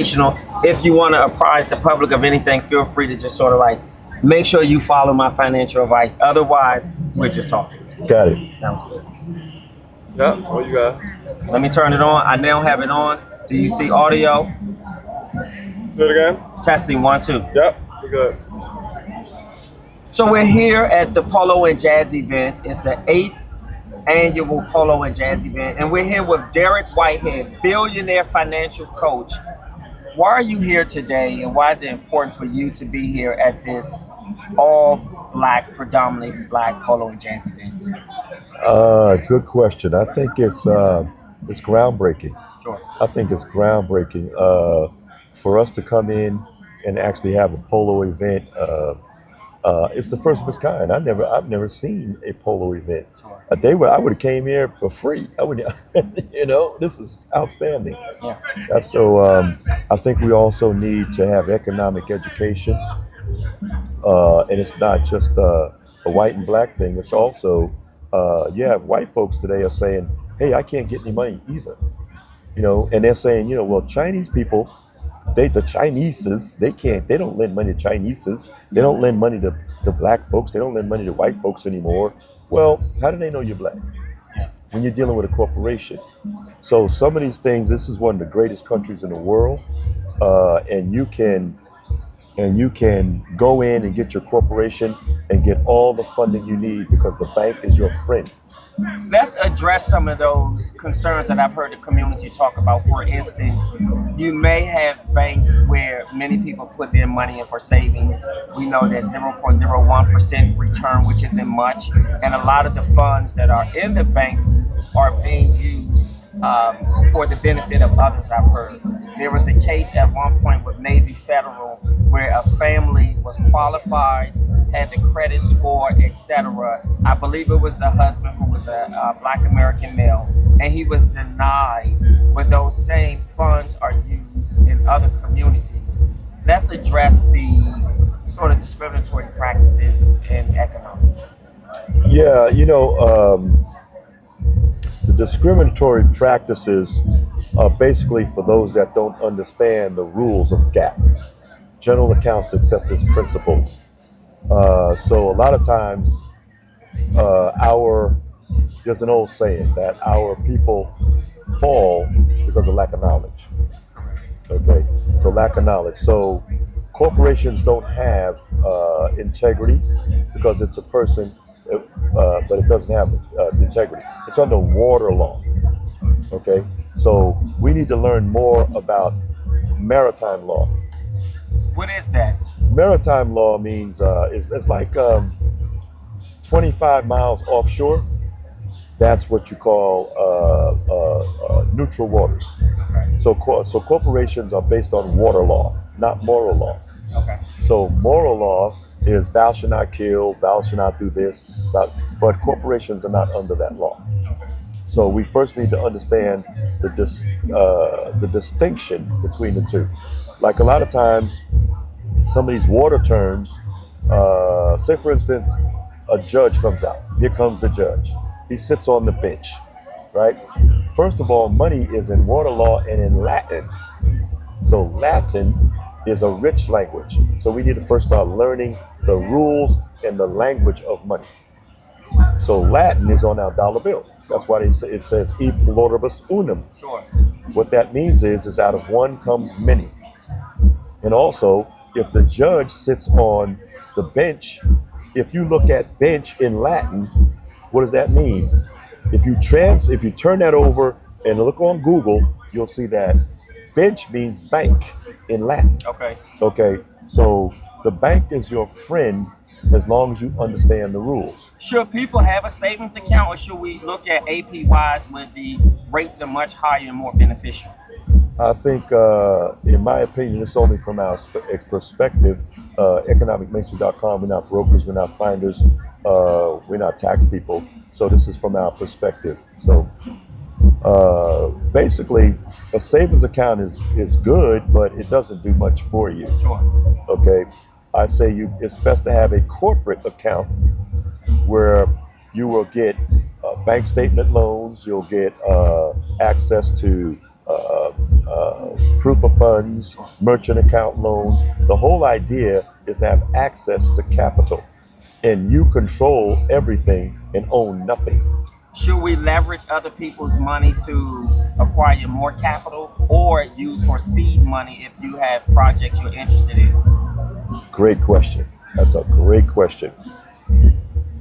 If you want to apprise the public of anything, feel free to just sort of like make sure you follow my financial advice. Otherwise, we're just talking. Got it. Sounds good. Yeah, what you got? Let me turn it on. I now have it on. Do you see audio? Do it again? Testing 1, 2. Yep, we're good. So we're here at the Polo and Jazz Event. It's the 8th Annual Polo and Jazz Event. And we're here with Derrick Whitehead, billionaire financial coach. Why are you here today, and why is it important for you to be here at this all-black, predominantly black Polo and Jazz event? Good question. I think it's groundbreaking. Sure. I think it's groundbreaking for us to come in and actually have a polo event. It's the first of its kind. I've never seen a polo event. Sure. I would have came here for free. I would, this is outstanding. Yeah. So I think we also need to have economic education, and it's not just a white and black thing. It's also white folks today are saying, "Hey, I can't get any money either," and they're saying, well, Chinese people. The Chineses, they don't lend money to Chineses. They don't lend money to black folks. They don't lend money to white folks anymore. Well, how do they know you're black? When you're dealing with a corporation. So some of these things, this is one of the greatest countries in the world. And you can go in and get your corporation and get all the funding you need because the bank is your friend. Let's address some of those concerns that I've heard the community talk about. For instance, you may have banks where many people put their money in for savings. We know that 0.01% return, which isn't much, and a lot of the funds that are in the bank are being used for the benefit of others, I've heard. There was a case at one point with Navy Federal where a family was qualified, had the credit score, etc. I believe it was the husband who was a black American male, and he was denied, but those same funds are used in other communities. Let's address the sort of discriminatory practices in economics. Yeah, the discriminatory practices are basically for those that don't understand the rules of GAAP, General Accounts Acceptance Principles. So a lot of times, there's an old saying that our people fall because of lack of knowledge. Okay, so lack of knowledge. So corporations don't have integrity because it's a person, but it doesn't have integrity. It's under water law. Okay, so we need to learn more about maritime law. What is that? Maritime law means it's like 25 miles offshore. That's what you call neutral waters. Okay. So corporations are based on water law, not moral law. Okay. So moral law is thou shalt not kill, thou shalt not do this, but corporations are not under that law. So we first need to understand the distinction between the two. Like a lot of times, some of these water terms, say for instance, a judge comes out. Here comes the judge. He sits on the bench, right? First of all, money is in water law and in Latin. So Latin is a rich language. So we need to first start learning the rules and the language of money. So Latin is on our dollar bill. That's why it says e pluribus unum. Sure. What that means is out of one comes many. And also, if the judge sits on the bench, if you look at bench in Latin, what does that mean? If you turn that over and look on Google, you'll see that bench means bank in Latin. Okay. Okay, so the bank is your friend as long as you understand the rules. Should people have a savings account, or should we look at APYs where the rates are much higher and more beneficial? I think, in my opinion, it's only from our perspective. Economicmasonry.com, we're not brokers, we're not finders, we're not tax people. So this is from our perspective. So basically, a savings account is good, but it doesn't do much for you. Sure. Okay, I say it's best to have a corporate account where you will get bank statement loans, you'll get access to proof of funds, merchant account loans. The whole idea is to have access to capital, and you control everything and own nothing. Should we leverage other people's money to acquire more capital or use for seed money if you have projects you're interested in? Great question. That's a great question.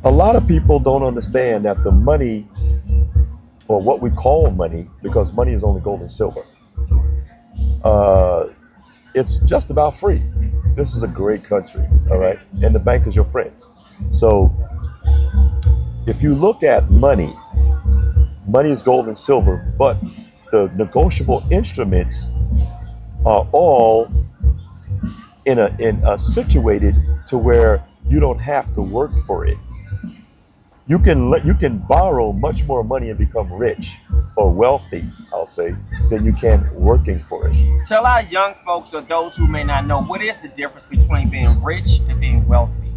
A lot of people don't understand that the money, or what we call money, because money is only gold and silver, it's just about free. This is a great country, all right? And the bank is your friend. So if you look at money, money is gold and silver, but the negotiable instruments are all in a situated to where you don't have to work for it. You can borrow much more money and become rich or wealthy, I'll say, than you can working for it. Tell our young folks or those who may not know, what is the difference between being rich and being wealthy?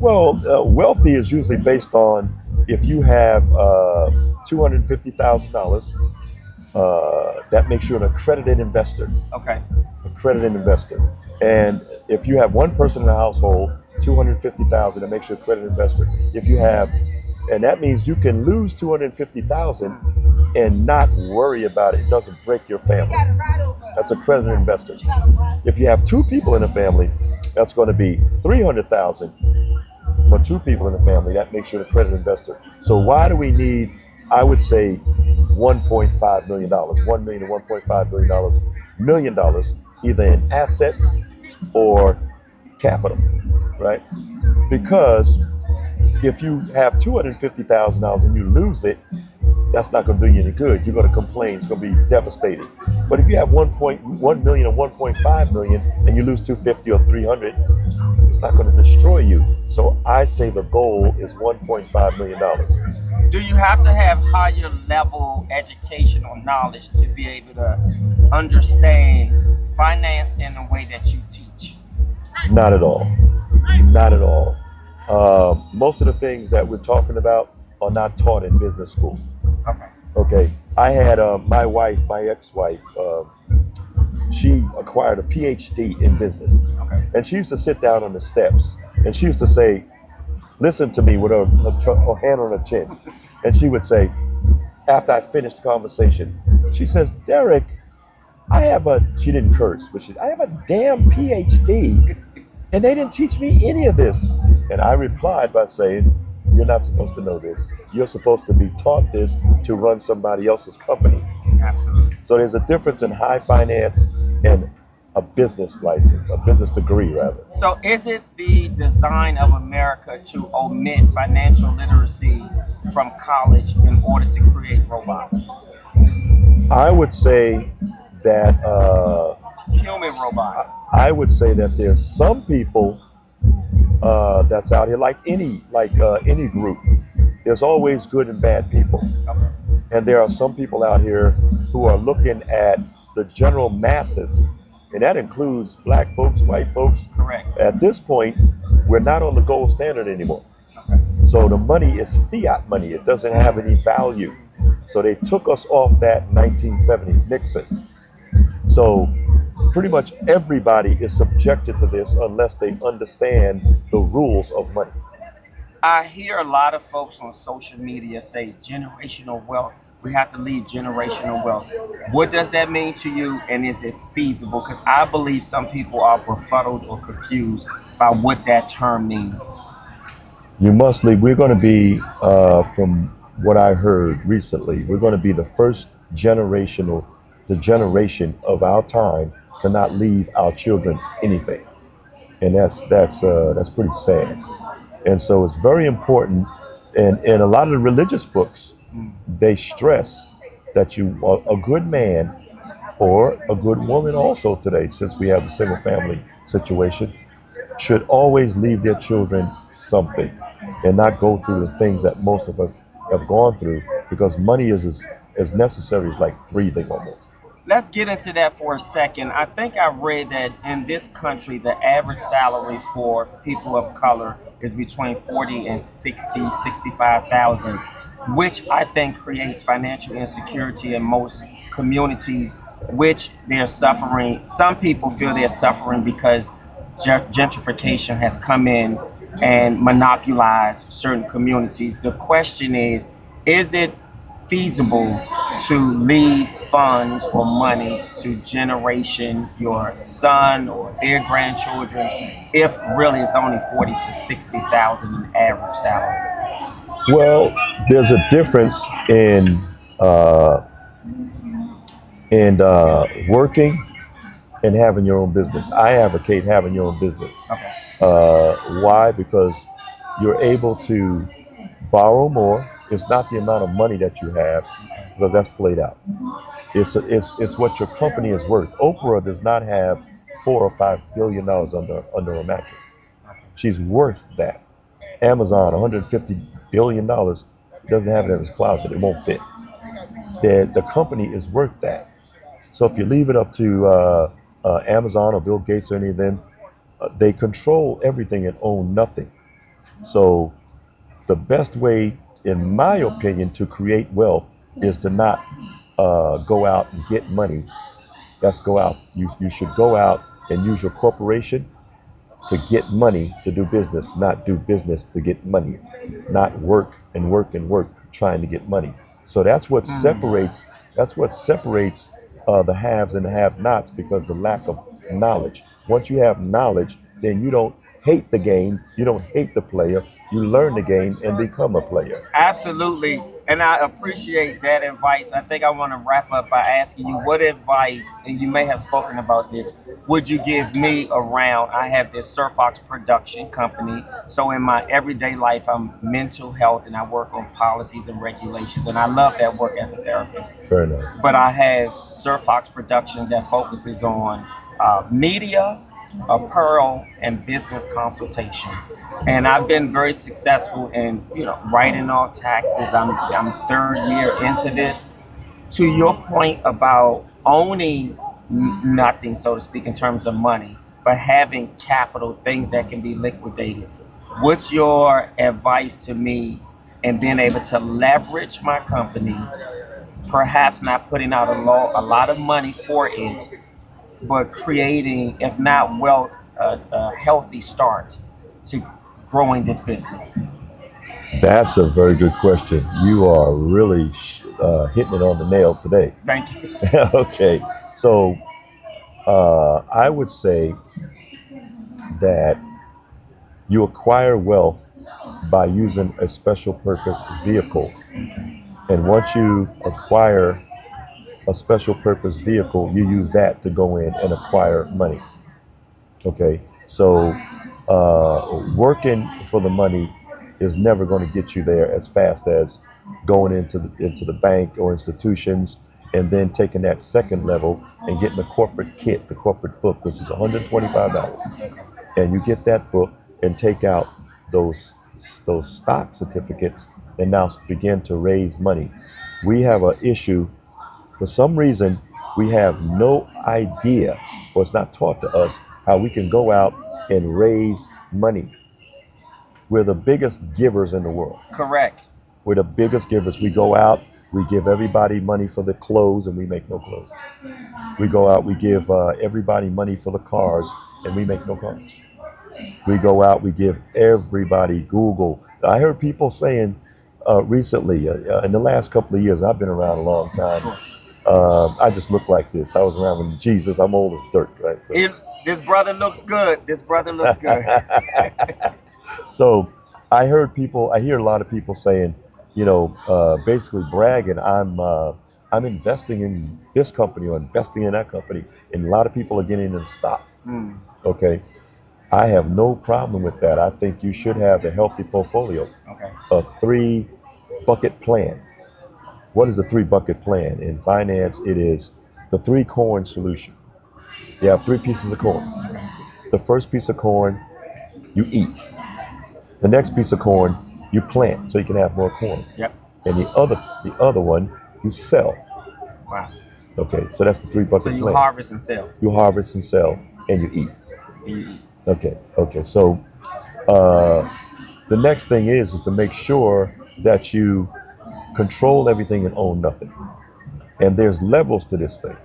Well, wealthy is usually based on if you have $250,000, that makes you an accredited investor. Okay. Accredited investor. And if you have one person in the household, 250,000, that makes you a accredited investor. If you have, and that means you can lose 250,000 and not worry about it. It doesn't break your family. That's accredited investor. If you have two people in a family, that's going to be 300,000 for two people in the family. That makes you an accredited investor. So why do we need, I would say, $1.5 million, $1 million to $1.5 million, either in assets or capital, right? Because if you have $250,000 and you lose it, that's not going to do you any good. You're going to complain. It's going to be devastating. But if you have 1.1 million or 1.5 million and you lose 250 or 300, it's not going to destroy you. So I say the goal is $1.5 million. Do you have to have higher level educational knowledge to be able to understand finance in the way that you teach? Not at all. Not at all. Most of the things that we're talking about are not taught in business school. Okay. Okay. I had my wife, my ex-wife, she acquired a PhD in business. Okay. And she used to sit down on the steps and she used to say, listen to me with her hand on her chin. And she would say, after I finished the conversation, she says, Derrick, she didn't curse, but I have a damn PhD and they didn't teach me any of this. And I replied by saying, you're not supposed to know this. You're supposed to be taught this to run somebody else's company. Absolutely. So there's a difference in high finance and a business license, a business degree rather. So is it the design of America to omit financial literacy from college in order to create robots? I would say that Human robots. I would say that there's some people that's out here, like any group. There's always good and bad people. Okay. And there are some people out here who are looking at the general masses, and that includes black folks, white folks. Correct. At this point, we're not on the gold standard anymore. Okay. So the money is fiat money. It doesn't have any value. So they took us off that in 1970s, Nixon. So pretty much everybody is subjected to this unless they understand the rules of money. I hear a lot of folks on social media say generational wealth. We have to leave generational wealth. What does that mean to you, and is it feasible? Because I believe some people are befuddled or confused by what that term means. You must leave. We're going to be, from what I heard recently, we're going to be the first generation of our time to not leave our children anything, and that's pretty sad. And so it's very important, and in a lot of the religious books, they stress that you are a good man or a good woman also today, since we have the single family situation, should always leave their children something and not go through the things that most of us have gone through, because money is as necessary as like breathing almost. Let's get into that for a second. I think I read that in this country, the average salary for people of color is between 40 and 60, 65,000, which I think creates financial insecurity in most communities which they're suffering. Some people feel they're suffering because gentrification has come in and monopolized certain communities. The question is it feasible to leave funds or money to generations, your son or their grandchildren, if really it's only 40 to 60,000 in average salary? Well, there's a difference uh, working and having your own business. I advocate having your own business. Okay. Why? Because you're able to borrow more. It's not the amount of money that you have, because that's played out. It's what your company is worth. Oprah does not have $4 or $5 billion under her mattress. She's worth that. Amazon, $150 billion, doesn't have it in his closet. It won't fit. The company is worth that. So if you leave it up to Amazon or Bill Gates or any of them, they control everything and own nothing. So the best way, in my opinion, to create wealth is to not go out and get money. That's go out. You should go out and use your corporation to get money to do business, not do business to get money, not work and work and work trying to get money. So that's what separates. That's what separates the haves and the have-nots, because the lack of knowledge. Once you have knowledge, then you don't hate the game, you don't hate the player, you learn the game and become a player. Absolutely. And I appreciate that advice. I think I want to wrap up by asking you what advice, and you may have spoken about this, would you give me around? I have this Surfox production company. So in my everyday life, I'm mental health and I work on policies and regulations. And I love that work as a therapist. Very nice. But I have Surfox production that focuses on media, apparel, and business consultation. And I've been very successful in, writing off taxes. I'm third year into this. To your point about owning nothing, so to speak, in terms of money, but having capital, things that can be liquidated. What's your advice to me in being able to leverage my company, perhaps not putting out a lot of money for it, but creating, if not wealth, a healthy start to growing this business? That's a very good question. You are really hitting it on the nail today. Thank you. Okay, so I would say that you acquire wealth by using a special purpose vehicle. And once you acquire a special purpose vehicle, you use that to go in and acquire money. Okay, so working for the money is never going to get you there as fast as going into the bank or institutions and then taking that second level and getting the corporate kit, the corporate book, which is $125. And you get that book and take out those stock certificates and now begin to raise money. We have an issue. For some reason, we have no idea, or it's not taught to us, how we can go out and raise money. We're the biggest givers in the world. Correct. We're the biggest givers. We go out, we give everybody money for the clothes, and we make no clothes. We go out, we give everybody money for the cars, and we make no cars. We go out, we give everybody Google. I heard people saying recently, in the last couple of years, I've been around a long time. Sure. I just look like this. I was around when Jesus. I'm old as dirt, right? So, This brother looks good. This brother looks good. so I hear a lot of people saying, basically bragging, I'm investing in this company or investing in that company, and a lot of people are getting in stock. Okay, I have no problem with that. I think you should have a healthy portfolio, Okay. a 3-bucket plan. What is a 3-bucket plan? In finance, it is the 3-corn solution. You have 3 pieces of corn. The first piece of corn, you eat. The next piece of corn, you plant so you can have more corn. Yep. And the other one, you sell. Wow. Okay, so that's the 3-bucket So plan. you harvest and sell. You harvest and sell, and you eat. You eat. Okay. So the next thing is to make sure that you control everything and own nothing. And there's levels to this thing.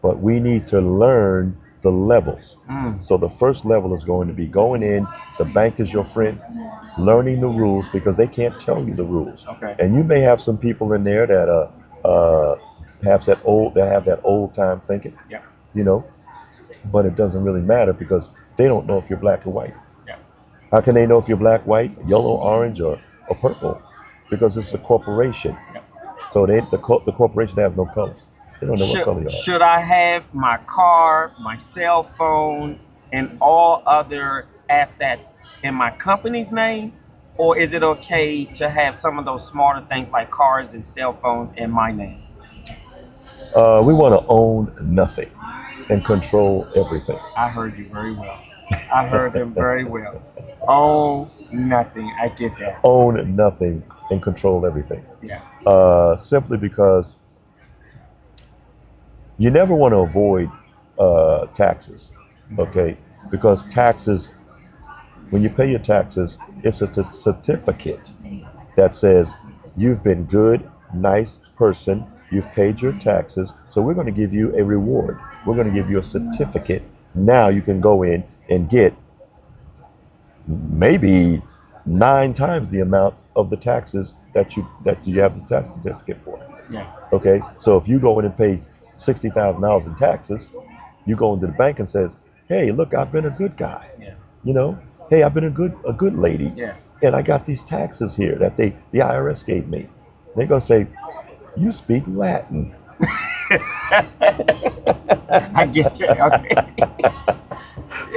but we need to learn the levels. So the first level is going to be going in, the bank is your friend, learning the rules because they can't tell you the rules. Okay. And you may have some people in there that have that old time thinking, Yeah. you know, but it doesn't really matter because they don't know if you're black or white. Yeah. How can they know if you're black, white, yellow, orange, or purple? Because it's a corporation. Yeah. So the corporation has no color. They don't know what color you are. Should I have my car, my cell phone, and all other assets in my company's name? Or is it okay to have some of those smarter things like cars and cell phones in my name? We want to own nothing and control everything. I heard you very well. I heard them very well. Own nothing. I get that. Own nothing and control everything. Yeah. Simply because you never want to avoid taxes, okay? Because taxes, when you pay your taxes, it's a certificate that says you've been good, nice person, you've paid your taxes, so we're going to give you a reward. We're going to give you a certificate. Now you can go in and get maybe 9 times the amount of the taxes that you have the tax certificate for. Yeah. Okay, so if you go in and pay $60,000 in taxes, you go into the bank and says, "Hey, look, I've been a good guy. Yeah. You know, hey, I've been a good lady, Yeah. and I got these taxes here that the IRS gave me." They're gonna say, "You speak Latin." I get it. Okay.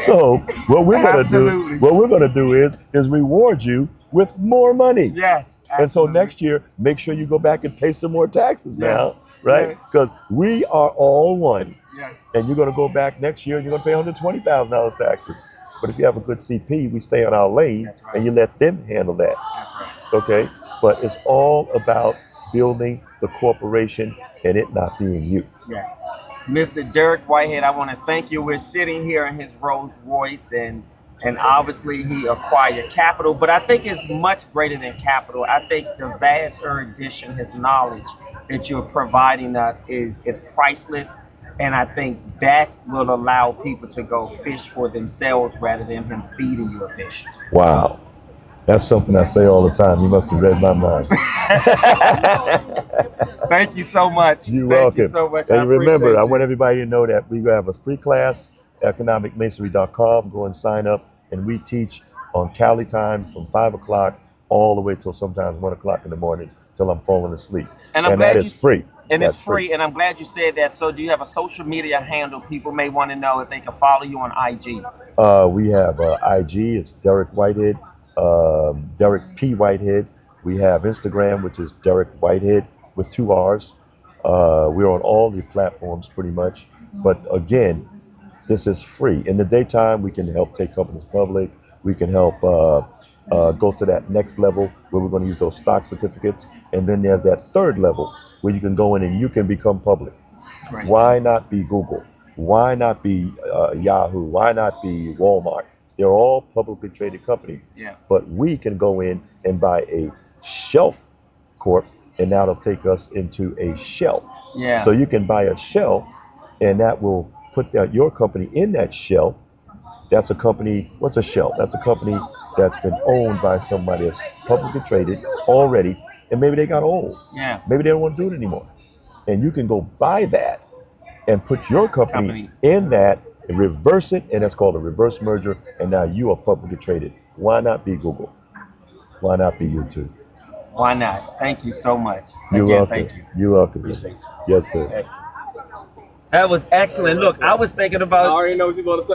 So what we're gonna Absolutely. do is reward you with more money. Yes. And so absolutely. next year, make sure you go back and pay some more taxes now, right? Yes. Because we are all one. Yes. And you're going to go back next year and you're going to pay $120,000 taxes. But if you have a good CP, we stay on our lane. That's right. And you let them handle that. That's right. Okay? But it's all about building the corporation and it not being you. Yes. Mr. Derrick Whitehead, I want to thank you. We're sitting here in his Rolls Royce, and obviously he acquired capital, but I think it's much greater than capital. I think the vast erudition, his knowledge that you're providing us is priceless. And I think that will allow people to go fish for themselves rather than him feeding you a fish. Wow. That's something I say all the time. You must have read my mind. Thank you so much. You're Thank welcome. you so much. And remember, I appreciate want you. everybody to know that we have a free class, economicmasonry.com. Go and sign up. And we teach on Cali time from 5 o'clock all the way till sometimes 1 o'clock in the morning till I'm falling asleep. And I'm that glad is free. And That's it's free. And I'm glad you said that. So do you have a social media handle people may want to know if they can follow you on IG? We have IG. It's Derrick Whitehead, Derrick P. Whitehead. We have Instagram, which is Derrick Whitehead with 2 R's. We're on all the platforms pretty much. But again, this is free. In the daytime, we can help take companies public. We can help go to that next level where we're going to use those stock certificates. And then there's that third level where you can go in and you can become public. Right. Why not be Google? Why not be Yahoo? Why not be Walmart? They're all publicly traded companies. Yeah. But we can go in and buy a shelf corp, and that'll take us into a shell. Yeah. So you can buy a shell, and that will put your company in that shell. That's a company. What's a shell? That's a company that's been owned by somebody that's publicly traded already, and maybe they got old. Yeah. Maybe they don't want to do it anymore. And you can go buy that and put your company in that and reverse it, and that's called a reverse merger, and now you are publicly traded. Why not be Google? Why not be YouTube? Why not? Thank you so much. You're Again, welcome. thank you. You're welcome. Appreciate you. Yes, sir. Excellent. That was excellent. Look, I was thinking I about already know what you're going to say.